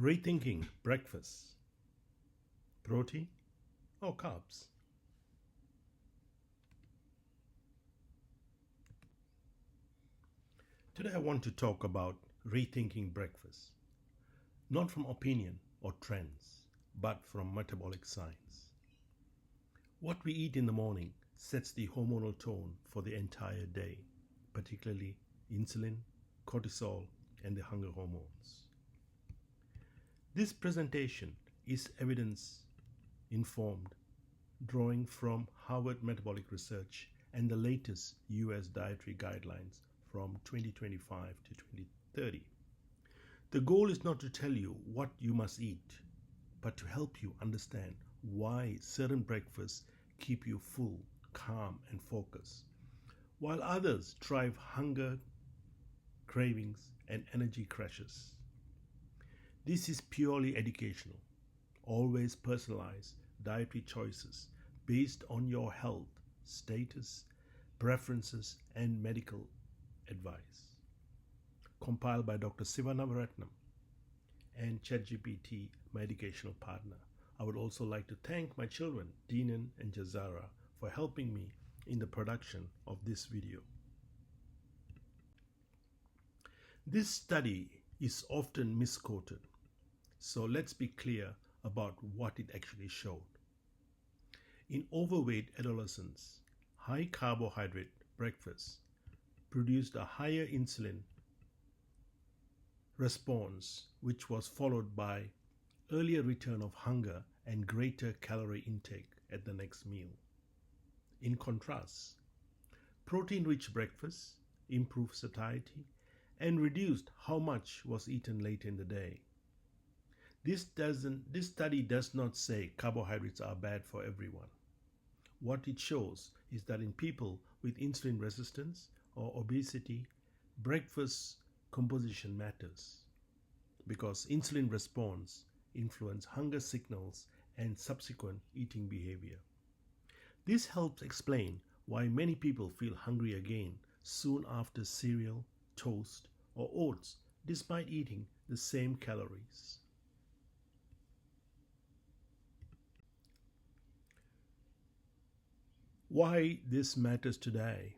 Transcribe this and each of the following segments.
Rethinking breakfast. Protein or carbs? Today I want to talk about rethinking breakfast, not from opinion or trends, but from metabolic science. What we eat in the morning sets the hormonal tone for the entire day, particularly insulin, cortisol, and the hunger hormones. This presentation is evidence informed, drawing from Harvard Metabolic Research and the latest US Dietary Guidelines from 2025 to 2030. The goal is not to tell you what you must eat, but to help you understand why certain breakfasts keep you full, calm, and focused, while others drive hunger, cravings, and energy crashes. This is purely educational, always personalized dietary choices based on your health, status, preferences, and medical advice. Compiled by Dr. Siva Navaratnam and ChatGPT, my educational partner. I would also like to thank my children, Deenan and Jazara, for helping me in the production of this video. This study is often misquoted, so let's be clear about what it actually showed. In overweight adolescents, high carbohydrate breakfast produced a higher insulin response, which was followed by earlier return of hunger and greater calorie intake at the next meal. In contrast, protein-rich breakfast improved satiety and reduced how much was eaten late in the day. This study does not say carbohydrates are bad for everyone. What it shows is that in people with insulin resistance or obesity, breakfast composition matters because insulin response influence hunger signals and subsequent eating behavior. This helps explain why many people feel hungry again soon after cereal, toast, or oats despite eating the same calories. Why this matters today?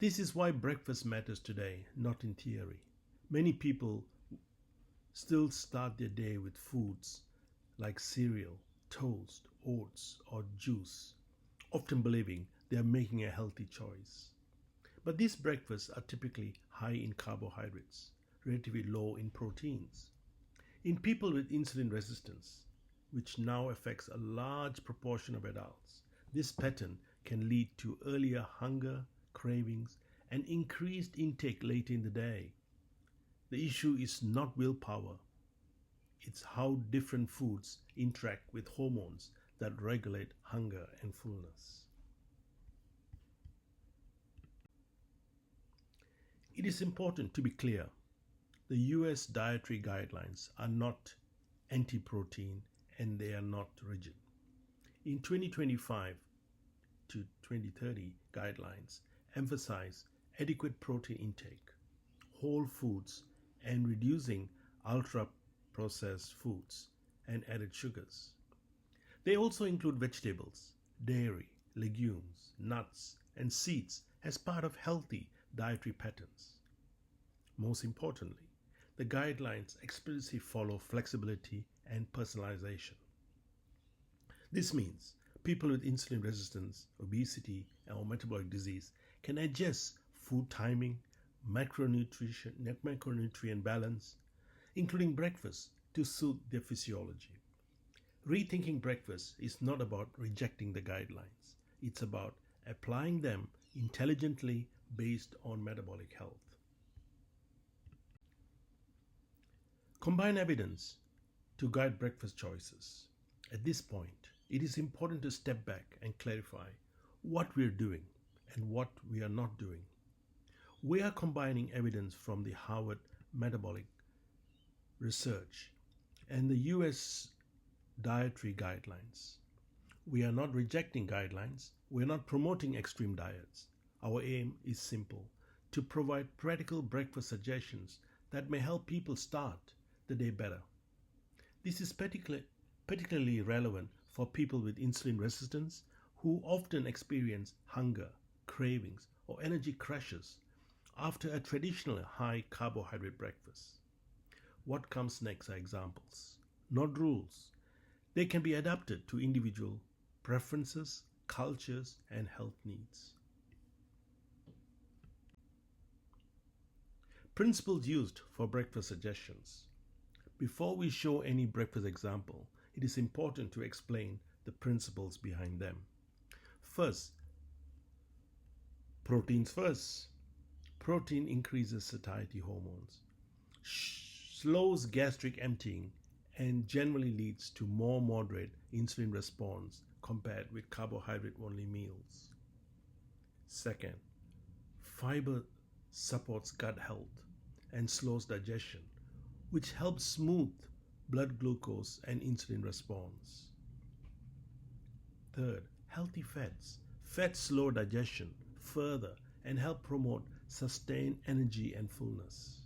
This is why breakfast matters today, not in theory. Many people still start their day with foods like cereal, toast, oats, or juice, often believing they are making a healthy choice. But these breakfasts are typically high in carbohydrates, relatively low in proteins. In people with insulin resistance, which now affects a large proportion of adults, this pattern can lead to earlier hunger, cravings, and increased intake late in the day. The issue is not willpower. It's how different foods interact with hormones that regulate hunger and fullness. It is important to be clear. The US Dietary Guidelines are not anti-protein and they are not rigid. In 2025 to 2030 guidelines emphasize adequate protein intake, whole foods, and reducing ultra-processed foods and added sugars. They also include vegetables, dairy, legumes, nuts, and seeds as part of healthy dietary patterns. Most importantly, the guidelines explicitly follow flexibility and personalization. This means people with insulin resistance, obesity, or metabolic disease can adjust food timing, macronutrient balance, including breakfast, to suit their physiology. Rethinking breakfast is not about rejecting the guidelines. It's about applying them intelligently based on metabolic health. Combine evidence to guide breakfast choices. At this point, it is important to step back and clarify what we are doing and what we are not doing. We are combining evidence from the Harvard Metabolic Research and the US Dietary Guidelines. We are not rejecting guidelines. We are not promoting extreme diets. Our aim is simple: to provide practical breakfast suggestions that may help people start the day better. This is particularly relevant for people with insulin resistance who often experience hunger, cravings, or energy crashes after a traditional high carbohydrate breakfast. What comes next are examples, not rules. They can be adapted to individual preferences, cultures, and health needs. Principles used for breakfast suggestions. Before we show any breakfast example, it is important to explain the principles behind them. First, proteins first. Protein increases satiety hormones, slows gastric emptying, and generally leads to more moderate insulin response compared with carbohydrate only meals. Second, fiber supports gut health and slows digestion, which helps smooth blood glucose and insulin response. Third, healthy fats. Fats slow digestion further and help promote sustained energy and fullness.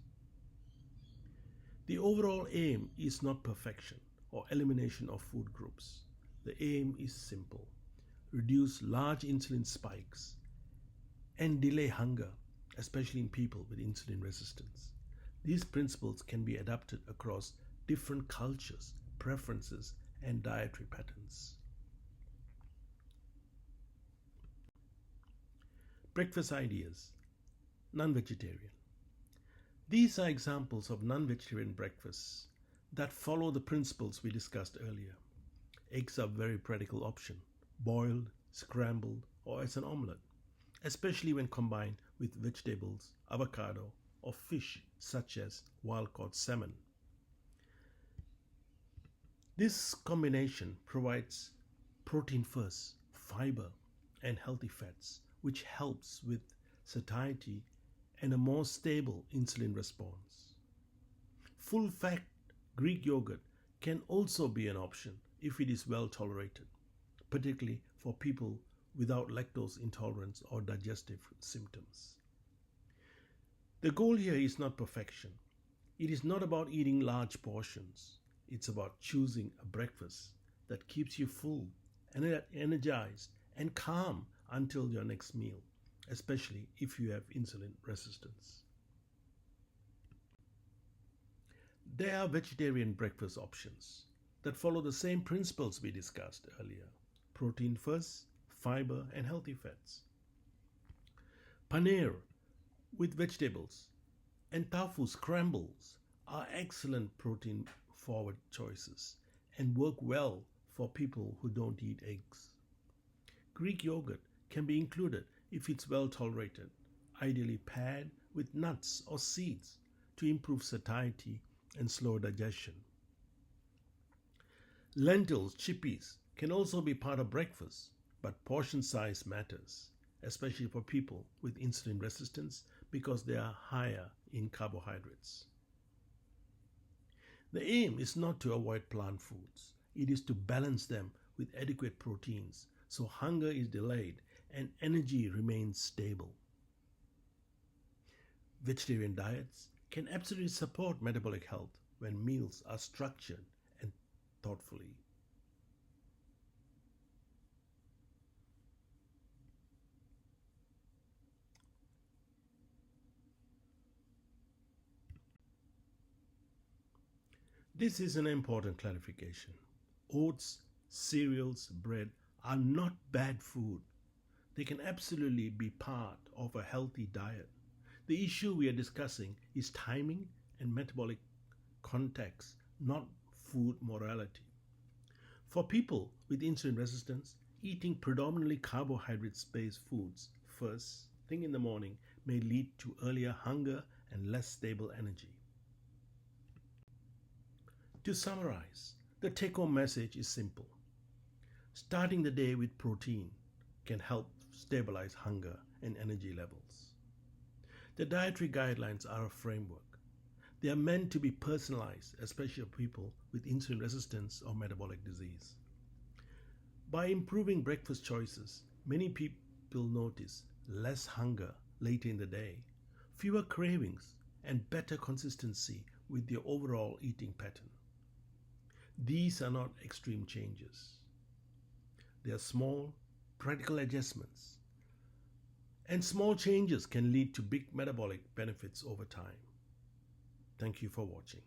The overall aim is not perfection or elimination of food groups. The aim is simple: reduce large insulin spikes and delay hunger, especially in people with insulin resistance. These principles can be adapted across different cultures, preferences, and dietary patterns. Breakfast ideas. Non-vegetarian. These are examples of non-vegetarian breakfasts that follow the principles we discussed earlier. Eggs are a very practical option, boiled, scrambled, or as an omelette, especially when combined with vegetables, avocado, or fish such as wild-caught salmon. This combination provides protein first, fiber, and healthy fats, which helps with satiety and a more stable insulin response. Full-fat Greek yogurt can also be an option if it is well tolerated, particularly for people without lactose intolerance or digestive symptoms. The goal here is not perfection. It is not about eating large portions. It's about choosing a breakfast that keeps you full, energized, and calm until your next meal, especially if you have insulin resistance. There are vegetarian breakfast options that follow the same principles we discussed earlier: protein first, fiber, and healthy fats. Paneer with vegetables and tofu scrambles are excellent protein forward choices and work well for people who don't eat eggs. Greek yogurt can be included if it's well tolerated, ideally paired with nuts or seeds to improve satiety and slow digestion. Lentils, chickpeas can also be part of breakfast, but portion size matters, especially for people with insulin resistance because they are higher in carbohydrates. The aim is not to avoid plant foods. It is to balance them with adequate proteins so hunger is delayed and energy remains stable. Vegetarian diets can absolutely support metabolic health when meals are structured and thoughtfully. This is an important clarification. Oats, cereals, bread are not bad food. They can absolutely be part of a healthy diet. The issue we are discussing is timing and metabolic context, not food morality. For people with insulin resistance, eating predominantly carbohydrate-based foods first thing in the morning may lead to earlier hunger and less stable energy. To summarize, the take-home message is simple. Starting the day with protein can help stabilize hunger and energy levels. The dietary guidelines are a framework. They are meant to be personalized, especially for people with insulin resistance or metabolic disease. By improving breakfast choices, many people notice less hunger later in the day, fewer cravings, and better consistency with their overall eating pattern. These are not extreme changes. They are small, practical adjustments. And small changes can lead to big metabolic benefits over time. Thank you for watching.